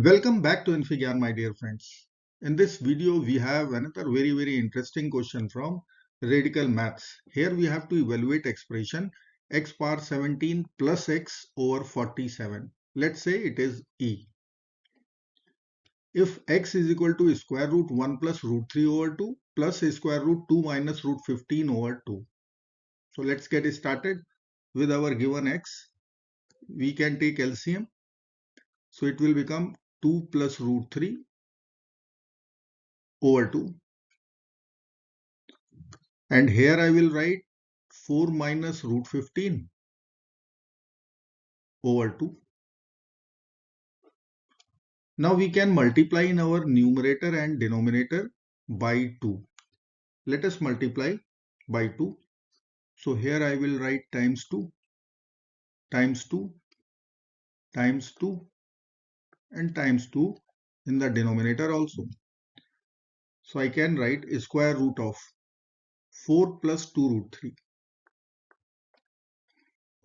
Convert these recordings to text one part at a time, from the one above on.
Welcome back to infyGyan, my dear friends. In this video, we have another very interesting question from radical maths. Here we have to evaluate expression x power 17 plus x over 47. Let's say it is e. If x is equal to square root 1 plus root 3 over 2 plus square root 2 minus root 15 over 2. So let's get started with our given x. We can take LCM. So it will become 2 plus root 3 over 2. And here I will write 4 minus root 15 over 2. Now we can multiply in our numerator and denominator by 2. Let us multiply by 2. So here I will write times 2, times 2, times 2 and times 2 in the denominator also. So I can write square root of 4 plus 2 root 3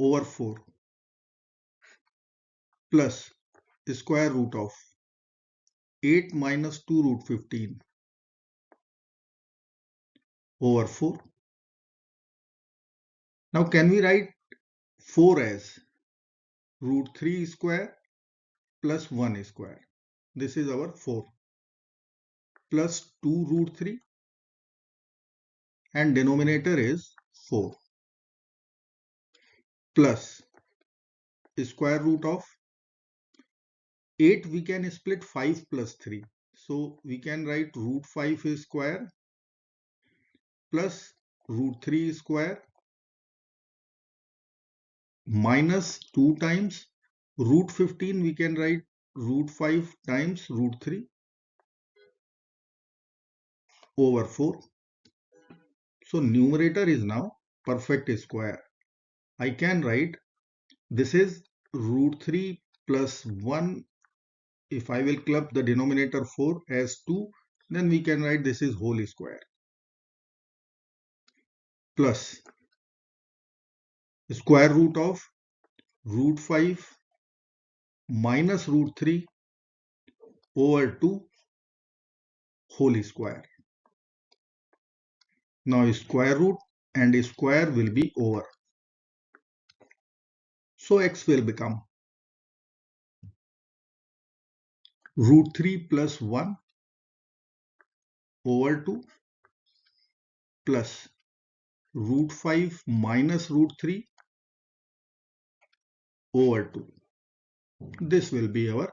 over 4 plus square root of 8 minus 2 root 15 over 4. Now can we write 4 as root 3 square plus 1 square. This is our 4 plus 2 root 3 and denominator is 4 plus square root of 8 we can split 5 plus 3. So we can write root 5 square plus root 3 square minus 2 times root 15 we can write root 5 times root 3 over 4. So numerator is now perfect square. I can write this is root 3 plus 1. If I will club the denominator 4 as 2, then we can write this is whole square plus square root of root 5 minus root 3 over 2 whole square. Now square root and square will be over. So x will become root 3 plus 1 over 2 plus root 5 minus root 3 over 2. This will be our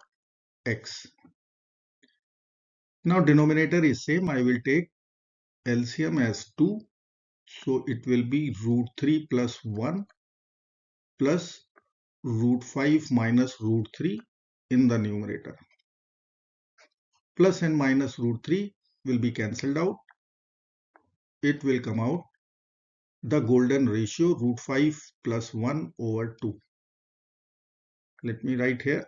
x. Now denominator is same. I will take LCM as 2. So it will be root 3 plus 1 plus root 5 minus root 3 in the numerator. Plus and minus root 3 will be cancelled out. It will come out the golden ratio root 5 plus 1 over 2. Let me write here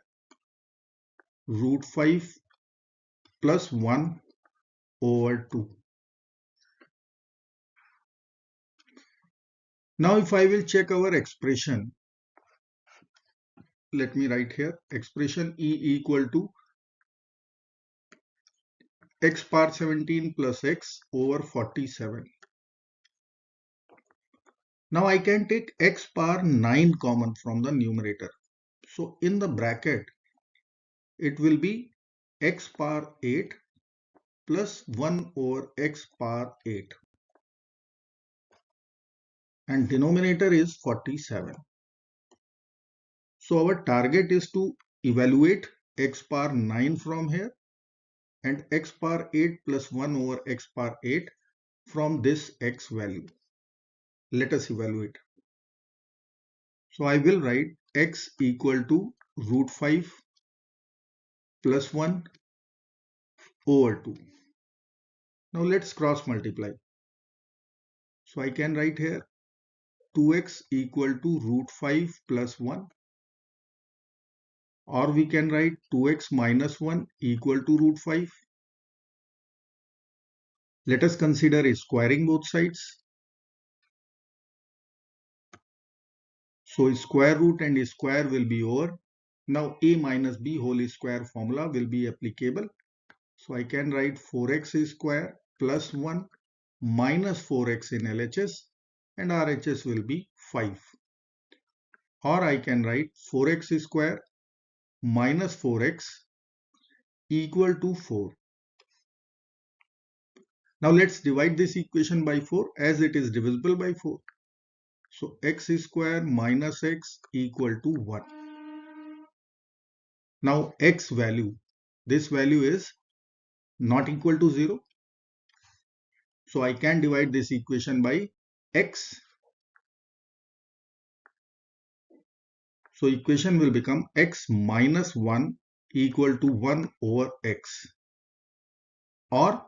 root 5 plus 1 over 2. Now if I will check our expression, let me write here expression E equal to x power 17 plus x over 47. Now I can take x power 9 common from the numerator. So in the bracket, it will be x power 8 plus 1 over x power 8. And denominator is 47. So our target is to evaluate x power 9 from here and x power 8 plus 1 over x power 8 from this x value. Let us evaluate. So I will write x equal to root 5 plus 1 over 2. Now let's cross multiply. So I can write here 2x equal to root 5 plus 1, or we can write 2x minus 1 equal to root 5. Let us consider squaring both sides. So square root and square will be over. Now a minus b whole square formula will be applicable. So I can write 4x square plus 1 minus 4x in LHS, and RHS will be 5. Or I can write 4x square minus 4x equal to 4. Now let's divide this equation by 4 as it is divisible by 4. So x square minus x equal to 1. Now x value, this value is not equal to 0. So I can divide this equation by x. So equation will become x minus 1 equal to 1 over x, or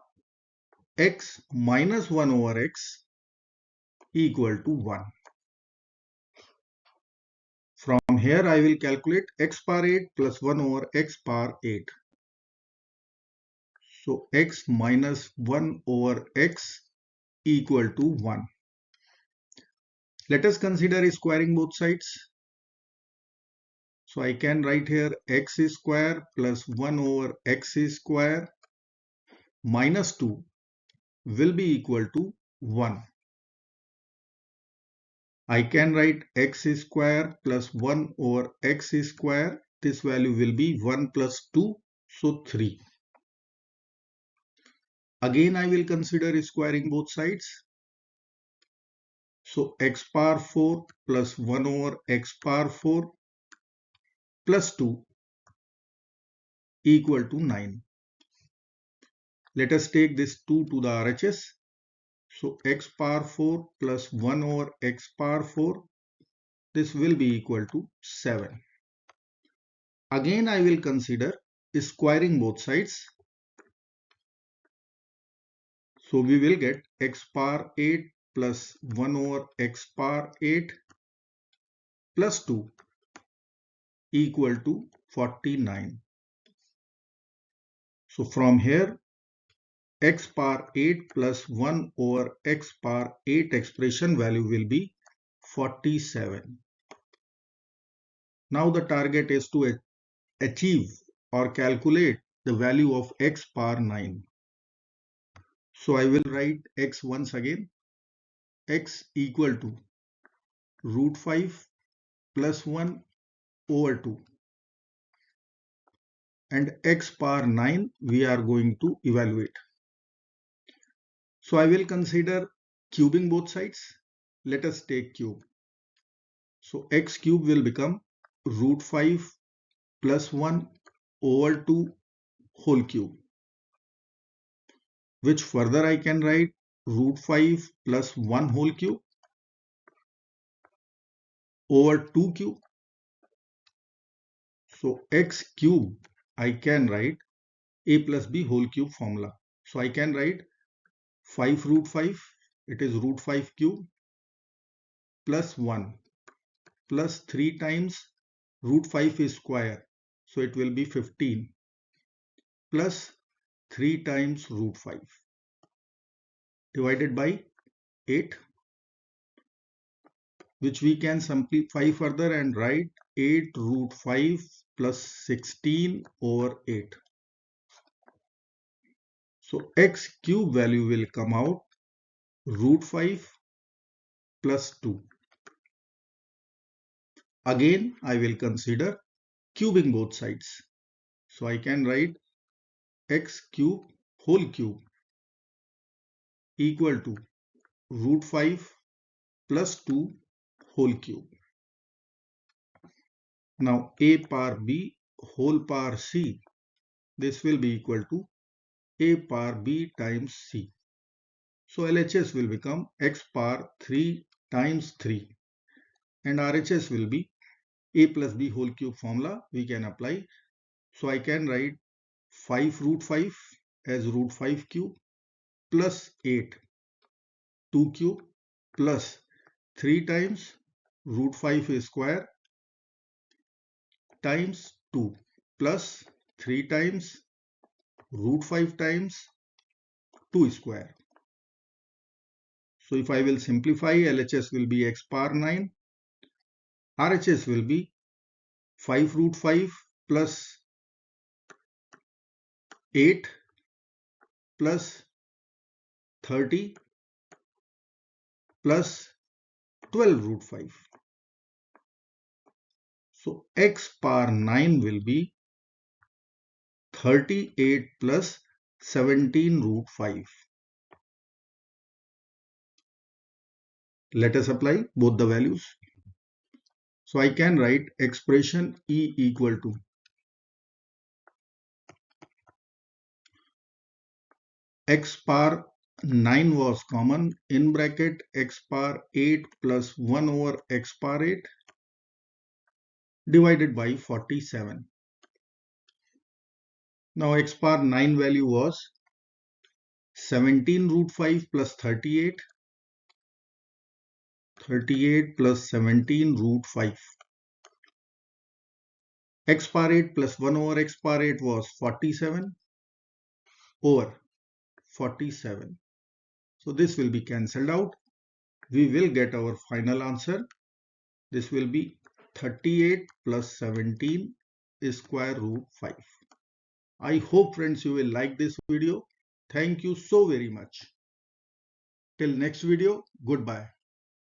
x minus 1 over x equal to 1. From here I will calculate x power 8 plus 1 over x power 8. So x minus 1 over x equal to 1. Let us consider squaring both sides. So I can write here x square plus 1 over x square minus 2 will be equal to 1. I can write x square plus 1 over x square. This value will be 1 plus 2, so 3. Again I will consider squaring both sides. So x power 4 plus 1 over x power 4 plus 2 equal to 9. Let us take this 2 to the RHS. So x power 4 plus 1 over x power 4, this will be equal to 7. Again I will consider squaring both sides. So we will get x power 8 plus 1 over x power 8 plus 2 equal to 49. So from here x power 8 plus 1 over x power 8 expression value will be 47. Now the target is to achieve or calculate the value of x power 9. So I will write x once again. X equal to root 5 plus 1 over 2. And x power 9 we are going to evaluate. So I will consider cubing both sides. Let us take cube. So x cube will become root 5 plus 1 over 2 whole cube, which further I can write root 5 plus 1 whole cube over 2 cube. So x cube I can write a plus b whole cube formula. So I can write 5 root 5, it is root 5 cube plus 1 plus 3 times root 5 is square. So it will be 15 plus 3 times root 5 divided by 8, which we can simplify further and write 8 root 5 plus 16 over 8. So x cube value will come out root 5 plus 2. Again I will consider cubing both sides. So I can write x cube whole cube equal to root 5 plus 2 whole cube. Now a power b whole power c, this will be equal to a power b times c. So LHS will become x power 3 times 3, and RHS will be a plus b whole cube formula we can apply. So I can write 5 root 5 as root 5 cube plus 8 2 cube plus 3 times root 5 square times 2 plus 3 times root 5 times 2 square. So if I will simplify, LHS will be x power 9, RHS will be 5 root 5 plus 8 plus 30 plus 12 root 5. So x power 9 will be 38 plus 17 root 5. Let us apply both the values. So I can write expression E equal to x power 9 was common, in bracket x power 8 plus 1 over x power 8 divided by 47. Now x power 9 value was 17 root 5 plus 38, 38 plus 17 root 5. X power 8 plus 1 over x power 8 was 47 over 47. So this will be cancelled out. We will get our final answer. This will be 38 plus 17 is square root 5. I hope friends you will like this video. Thank you so very much. Till next video, goodbye.